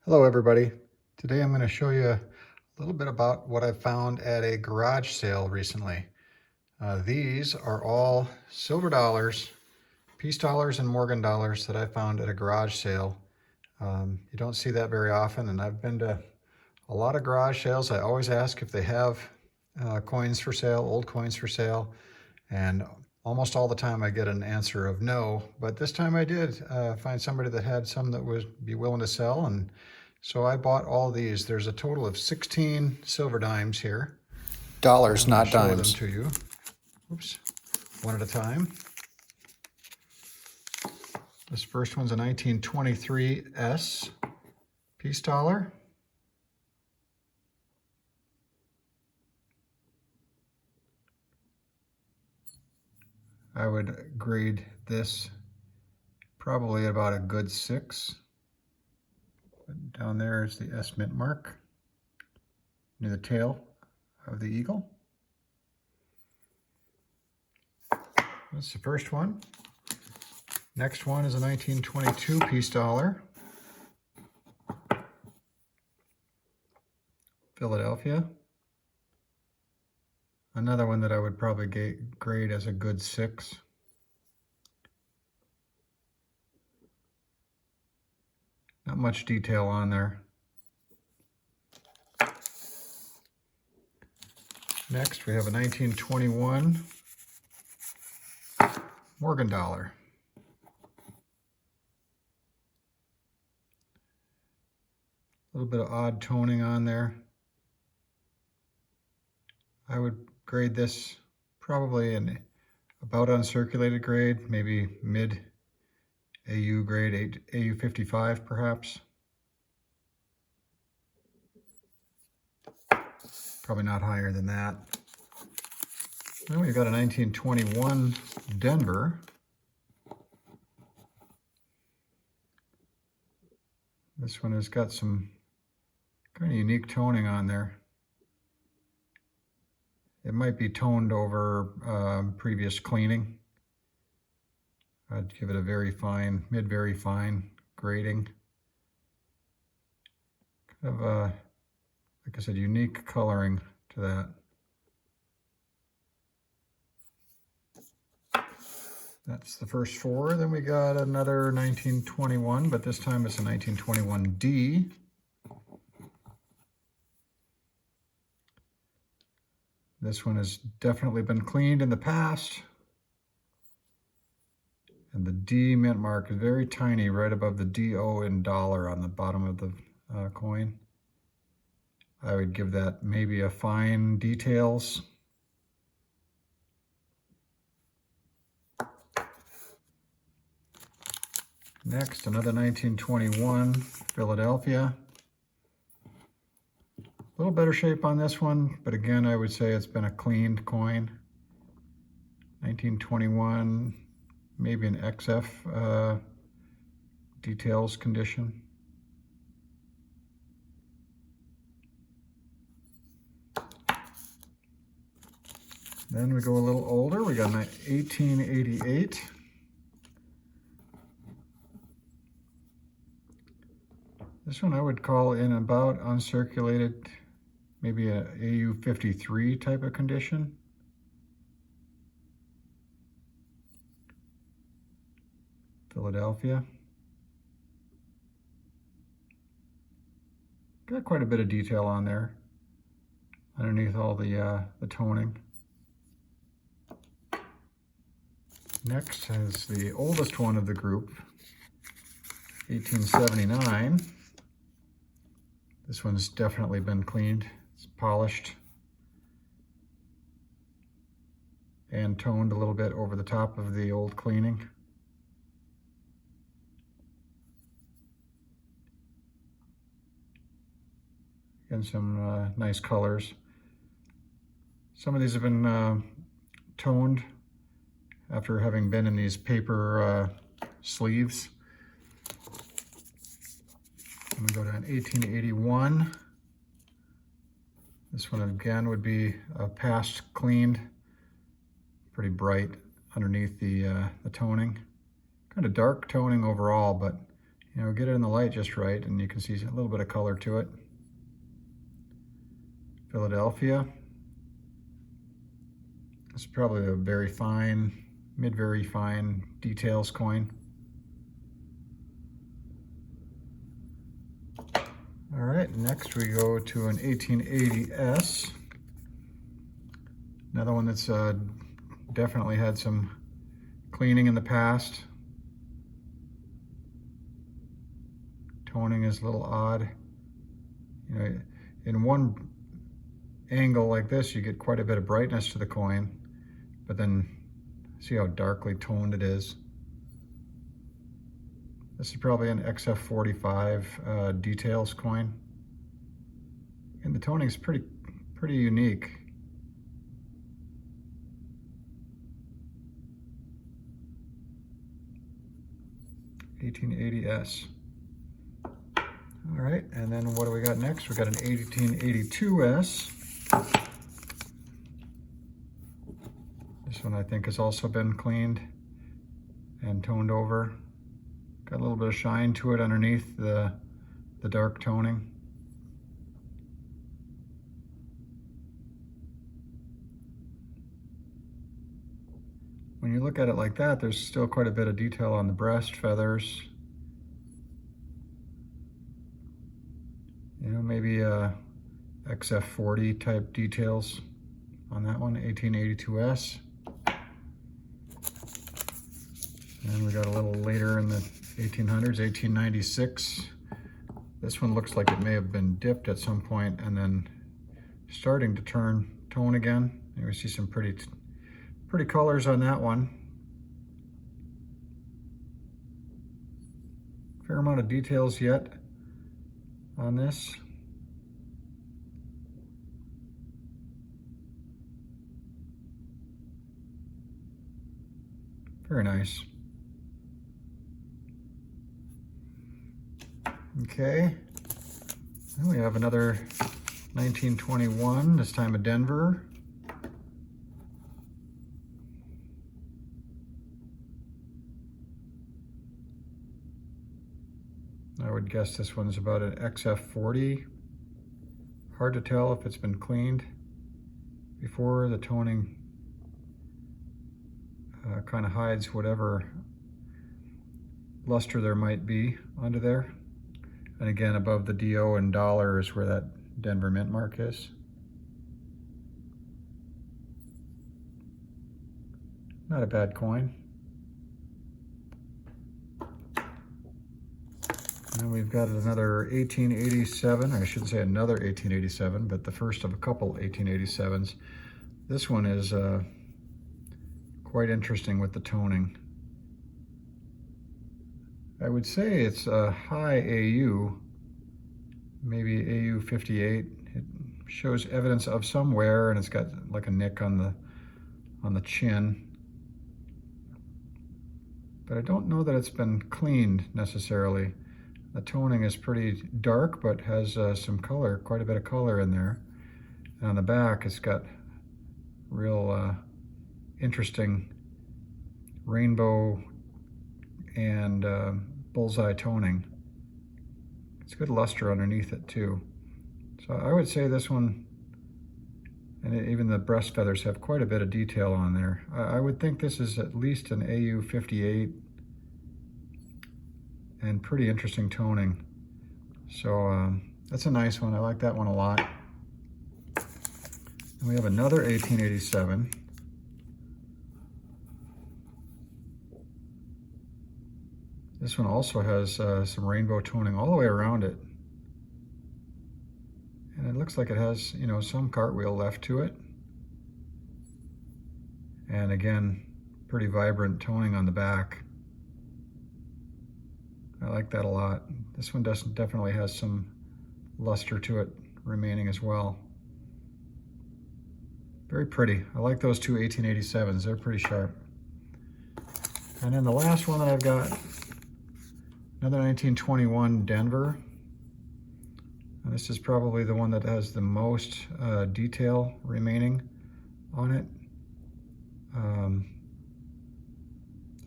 Hello everybody. Today I'm going to show you a little bit about what I found at a garage sale recently. These are all silver dollars, Peace dollars and Morgan dollars that I found at a garage sale. You don't see that very often, and I've been to a lot of garage sales. I always ask if they have coins for sale, old coins for sale, and almost all the time I get an answer of no, but this time I did find somebody that had some that would be willing to sell, and so I bought all these. There's a total of 16 silver dimes here. Dollars, not Show dimes. them to you. Oops, one at a time. This first one's a 1923 S Peace dollar. I would grade this probably about a good 6. Down there is the S mint mark near the tail of the eagle. That's the first one. Next one is a 1922 Peace dollar. Philadelphia. Another one that I would probably grade as a good 6. Not much detail on there. Next, we have a 1921 Morgan dollar. A little bit of odd toning on there. I would grade this probably an about uncirculated grade, maybe mid AU grade, AU 55 perhaps. Probably not higher than that. Then we've got a 1921 Denver. This one has got some kind of unique toning on there. It might be toned over previous cleaning. I'd give it a very fine, very fine grading. Kind of a, like I said, unique coloring to that. That's the first 4. Then we got another 1921, but this time it's a 1921D. This one has definitely been cleaned in the past. And the D mint mark is very tiny, right above the DO in dollar on the bottom of the coin. I would give that maybe a fine details. Next, another 1921 Philadelphia. A little better shape on this one, but again, I would say it's been a cleaned coin. 1921, maybe an XF details condition. Then we go a little older. We got an 1888. This one I would call in about uncirculated, maybe a AU 53 type of condition. Philadelphia. Got quite a bit of detail on there underneath all the toning. Next is the oldest one of the group, 1879. This one's definitely been cleaned. It's polished and toned a little bit over the top of the old cleaning. And some nice colors. Some of these have been toned after having been in these paper sleeves. I'm gonna go to an 1881. This one again would be past cleaned, pretty bright underneath the toning. Kind of dark toning overall, but You know, get it in the light just right, and you can see a little bit of color to it. Philadelphia. It's probably a very fine, very fine details coin. All right, next we go to an 1880S. Another one that's definitely had some cleaning in the past. Toning is a little odd. You know, in one angle like this, you get quite a bit of brightness to the coin, but then see how darkly toned it is. This is probably an XF45 details coin, and the toning is pretty unique. $1880S. All right, and then what do we got next? We got an 1882S. This one I think has also been cleaned and toned over. Got a little bit of shine to it underneath the dark toning. When you look at it like that, there's still quite a bit of detail on the breast feathers. You know, maybe XF40 type details on that one, 1882S. And we got a little later in the 1800s, 1896. This one looks like it may have been dipped at some point and then starting to turn tone again. And we see some pretty colors on that one. Fair amount of details yet on this. Very nice. Okay, then we have another 1921, this time a Denver. I would guess this one's about an XF40. Hard to tell if it's been cleaned before. The toning kind of hides whatever luster there might be under there. And again, above the DO and dollar is where that Denver mint mark is. Not a bad coin. And we've got another 1887, I shouldn't say another 1887, but the first of a couple 1887s. This one is quite interesting with the toning. I would say it's a high AU, maybe AU 58. It shows evidence of some wear, and it's got like a nick on the chin. But I don't know that it's been cleaned necessarily. The toning is pretty dark, but has some color, quite a bit of color in there. And on the back, it's got real interesting rainbow and bullseye toning. It's good luster underneath it too. So I would say this one, and even the breast feathers have quite a bit of detail on there. I would think this is at least an AU 58 and pretty interesting toning. So that's a nice one. I like that one a lot. And we have another 1887. This one also has some rainbow toning all the way around it. And it looks like it has, you know, some cartwheel left to it. And again, pretty vibrant toning on the back. I like that a lot. This one definitely has some luster to it remaining as well. Very pretty. I like those two 1887s. They're pretty sharp. And then the last one that I've got, another 1921 Denver. And this is probably the one that has the most detail remaining on it.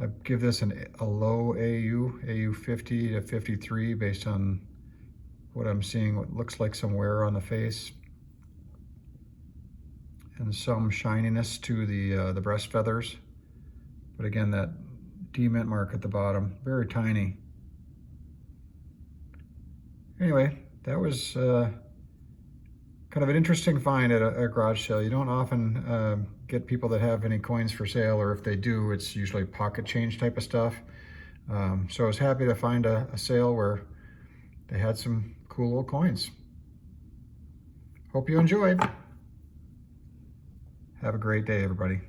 I give this a low AU 50 to 53 based on what I'm seeing, what looks like some wear on the face and some shininess to the breast feathers. But again, that dement mark at the bottom, very tiny. Anyway, that was kind of an interesting find at a garage sale. You don't often get people that have any coins for sale, or if they do, it's usually pocket change type of stuff. So I was happy to find a sale where they had some cool little coins. Hope you enjoyed. Have a great day, everybody.